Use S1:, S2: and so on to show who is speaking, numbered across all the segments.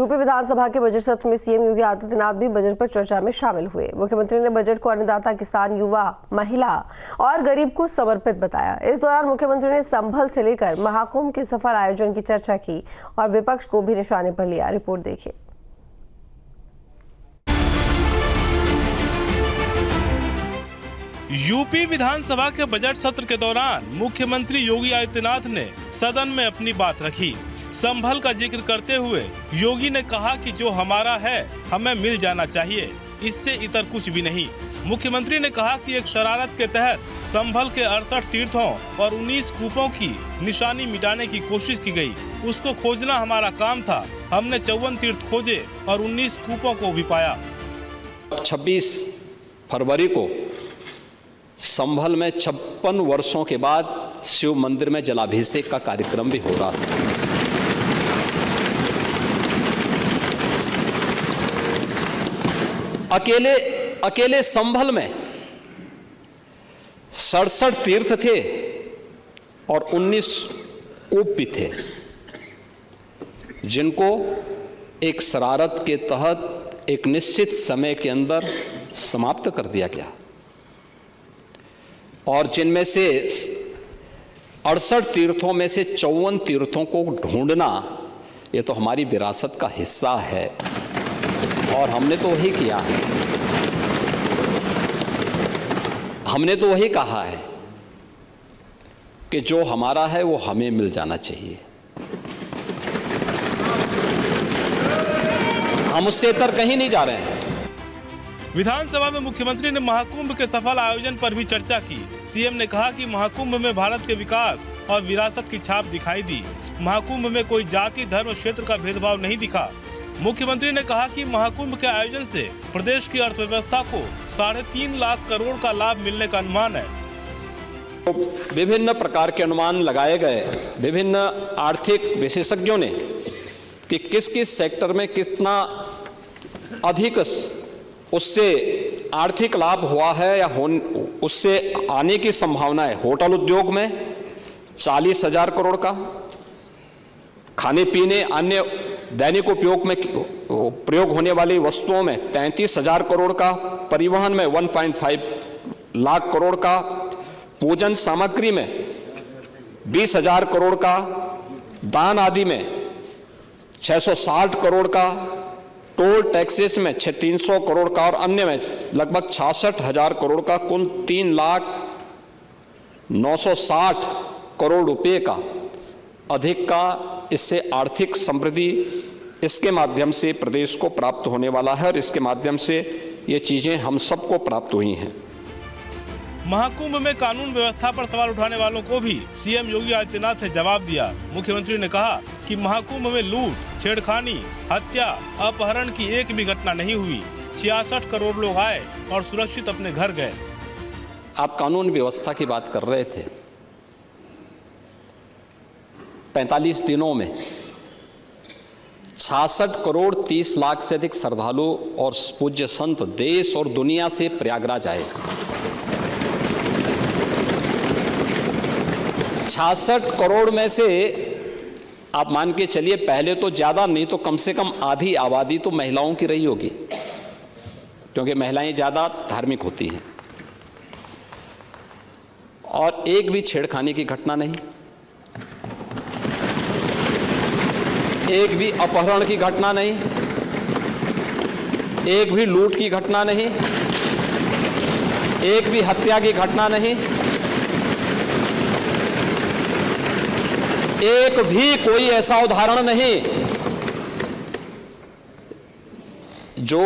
S1: UP विधानसभा के budget सत्र में सीएम योगी आदित्यनाथ भी बजट पर चर्चा में शामिल हुए। मुख्यमंत्री ने बजट को अन्नदाता, किसान, युवा, महिला और गरीब को समर्पित बताया। इस दौरान मुख्यमंत्री ने संभल से लेकर महाकुंभ के सफल आयोजन की चर्चा की और विपक्ष को भी निशाने पर लिया। रिपोर्ट देखिए।
S2: यूपी विधानसभा के बजट सत्र के दौरान मुख्यमंत्री योगी आदित्यनाथ ने सदन में अपनी बात रखी। संभल का जिक्र करते हुए योगी ने कहा कि जो हमारा है हमें मिल जाना चाहिए, इससे इतर कुछ भी नहीं। मुख्यमंत्री ने कहा कि एक शरारत के तहत संभल के 68 तीर्थों और 19 कूपों की निशानी मिटाने की कोशिश की गई। उसको खोजना हमारा काम था। हमने 54 तीर्थ खोजे और 19 कूपों को भी पाया।
S3: 26 फरवरी को संभल में 56 वर्षों के बाद शिव मंदिर में जलाभिषेक का कार्यक्रम भी हो रहा था। अकेले संभल में 67 तीर्थ थे और 19 कूप भी थे, जिनको एक शरारत के तहत एक निश्चित समय के अंदर समाप्त कर दिया गया और जिनमें से 68 तीर्थों में से 54 तीर्थों को ढूंढना ये तो हमारी विरासत का हिस्सा है और हमने तो वही किया है। हमने तो वही कहा है कि जो हमारा है वो हमें मिल जाना चाहिए। हम उससे इतर कहीं नहीं जा रहे हैं।
S2: विधानसभा में मुख्यमंत्री ने महाकुंभ के सफल आयोजन पर भी चर्चा की। सीएम ने कहा कि महाकुंभ में भारत के विकास और विरासत की छाप दिखाई दी। महाकुंभ में कोई जाति, धर्म, क्षेत्र का भेदभाव नहीं दिखा। मुख्यमंत्री ने कहा कि महाकुंभ के आयोजन से प्रदेश की अर्थव्यवस्था को 3.5 लाख करोड़ का लाभ मिलने का अनुमान है।
S3: तो विभिन्न प्रकार के अनुमान लगाए गए विभिन्न आर्थिक विशेषज्ञों ने कि किस किस सेक्टर में कितना अधिक उससे आर्थिक लाभ हुआ है या उससे आने की संभावना है। होटल उद्योग में 40,000 करोड़ का, खाने पीने अन्य दैनिक उपयोग में प्रयोग होने वाली वस्तुओं में 33,000 करोड़ का, परिवहन में 1.5 लाख करोड़ का, पूजन सामग्री में 20,000 करोड़ का, दान आदि में 660 करोड़ का, टोल टैक्सेस में 300 करोड़ का और अन्य में लगभग 66,000 करोड़ का, कुल 3,960 करोड़ रुपए का अधिक का इससे आर्थिक समृद्धि इसके माध्यम से प्रदेश को प्राप्त होने वाला है और इसके माध्यम से ये चीजें हम सबको प्राप्त हुई हैं।
S2: महाकुंभ में कानून व्यवस्था पर सवाल उठाने वालों को भी सीएम योगी आदित्यनाथ ने जवाब दिया। मुख्यमंत्री ने कहा कि महाकुंभ में लूट, छेड़खानी, हत्या, अपहरण की एक भी घटना नहीं हुई। 66 करोड़ लोग आए और सुरक्षित अपने घर गए।
S3: आप कानून व्यवस्था की बात कर रहे थे। 45 दिनों में 66 करोड़ 30 लाख से अधिक श्रद्धालु और पूज्य संत देश और दुनिया से प्रयागराज आए। 66 करोड़ में से आप मान के चलिए, पहले तो ज्यादा नहीं तो कम से कम आधी आबादी तो महिलाओं की रही होगी, क्योंकि महिलाएं ज्यादा धार्मिक होती हैं। और एक भी छेड़खानी की घटना नहीं, एक भी अपहरण की घटना नहीं, एक भी लूट की घटना नहीं, एक भी हत्या की घटना नहीं, एक भी कोई ऐसा उदाहरण नहीं जो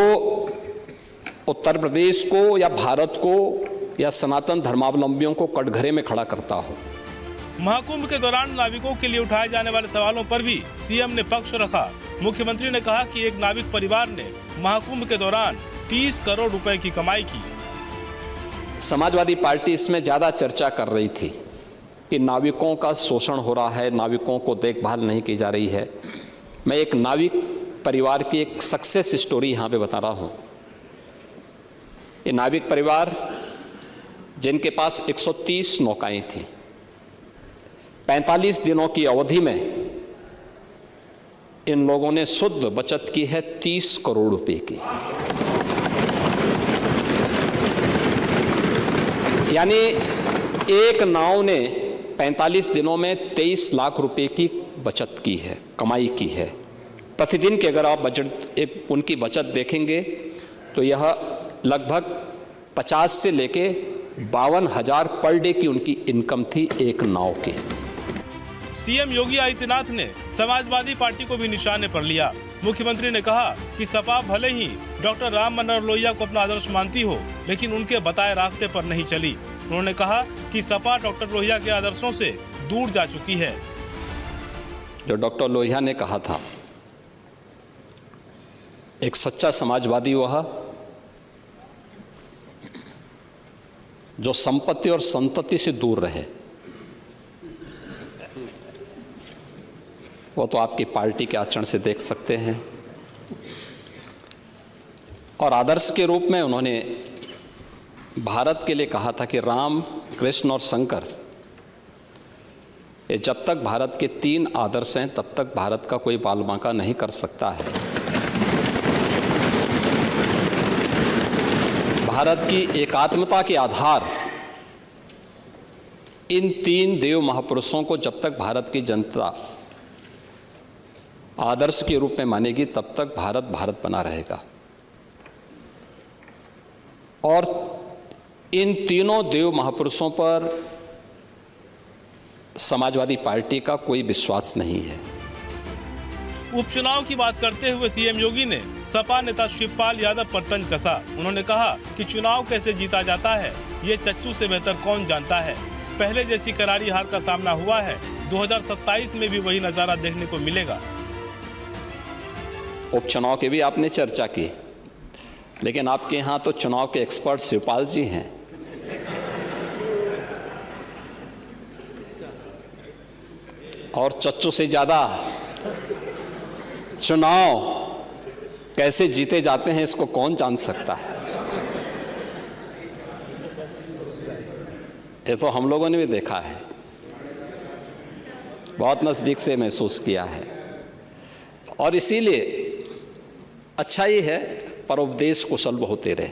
S3: उत्तर प्रदेश को या भारत को या सनातन धर्मावलंबियों को कटघरे में खड़ा करता हो।
S2: महाकुंभ के दौरान नाविकों के लिए उठाए जाने वाले सवालों पर भी सीएम ने पक्ष रखा। मुख्यमंत्री ने कहा कि एक नाविक परिवार ने महाकुंभ के दौरान 30 करोड़ रुपए की कमाई की।
S3: समाजवादी पार्टी इसमें ज्यादा चर्चा कर रही थी कि नाविकों का शोषण हो रहा है, नाविकों को देखभाल नहीं की जा रही है। मैं एक नाविक परिवार की एक सक्सेस स्टोरी यहाँ पे बता रहा हूँ। ये नाविक परिवार जिनके पास 130 नौकाएं थी, 45 दिनों की अवधि में इन लोगों ने शुद्ध बचत की है 30 करोड़ रुपए की, यानी एक नाव ने 45 दिनों में 23 लाख रुपए की बचत की है, कमाई की है। प्रतिदिन के अगर आप बजट उनकी बचत देखेंगे तो यह लगभग 50 से लेके 52,000 पर डे की उनकी इनकम थी एक नाव की।
S2: सीएम योगी आदित्यनाथ ने समाजवादी पार्टी को भी निशाने पर लिया। मुख्यमंत्री ने कहा कि सपा भले ही डॉक्टर राम मनोहर लोहिया को अपना आदर्श मानती हो, लेकिन उनके बताए रास्ते पर नहीं चली। उन्होंने कहा कि सपा डॉक्टर लोहिया के आदर्शों से दूर जा चुकी है।
S3: जो डॉक्टर लोहिया ने कहा था, एक सच्चा समाजवादी वह जो संपत्ति और संतति से दूर रहे, वो तो आपकी पार्टी के आचरण से देख सकते हैं। और आदर्श के रूप में उन्होंने भारत के लिए कहा था कि राम, कृष्ण और शंकर, ये जब तक भारत के 3 आदर्श हैं तब तक भारत का कोई बाल बांका नहीं कर सकता है। भारत की एकात्मता के आधार इन 3 देव महापुरुषों को जब तक भारत की जनता आदर्श के रूप में मानेगी तब तक भारत भारत बना रहेगा। और इन तीनों देव महापुरुषों पर समाजवादी पार्टी का कोई विश्वास नहीं है।
S2: उपचुनाव की बात करते हुए सीएम योगी ने सपा नेता शिवपाल यादव पर तंज कसा। उन्होंने कहा कि चुनाव कैसे जीता जाता है ये चच्चू से बेहतर कौन जानता है। पहले जैसी करारी हार का सामना हुआ है, 2027 में भी वही नजारा देखने को मिलेगा।
S3: उपचुनाव की भी आपने चर्चा की, लेकिन आपके यहाँ तो चुनाव के एक्सपर्ट शिवपाल जी हैं। और चच्चू से ज्यादा चुनाव कैसे जीते जाते हैं इसको कौन जान सकता है। ये तो हम लोगों ने भी देखा है, बहुत नजदीक से महसूस किया है। और इसीलिए अच्छा ही है परोपदेश कुशल बहु तेरे,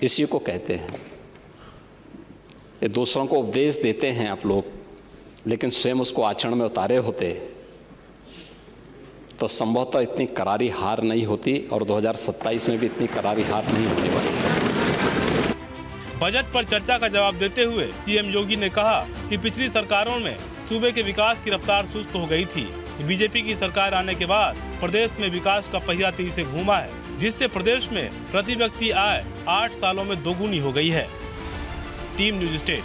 S3: इसी को कहते हैं। ये दूसरों को उपदेश देते हैं आप लोग, लेकिन स्वयं उसको आचरण में उतारे होते तो संभवतः इतनी करारी हार नहीं होती और 2027 में भी इतनी करारी हार नहीं होने वाली।
S2: बजट पर चर्चा का जवाब देते हुए सीएम योगी ने कहा कि पिछली सरकारों में सूबे के विकास की रफ्तार सुस्त हो गई थी। बीजेपी की सरकार आने के बाद प्रदेश में विकास का पहिया तेजी से घूमा है, जिससे प्रदेश में प्रति व्यक्ति आय 8 सालों में दोगुनी हो गई है। Team news state.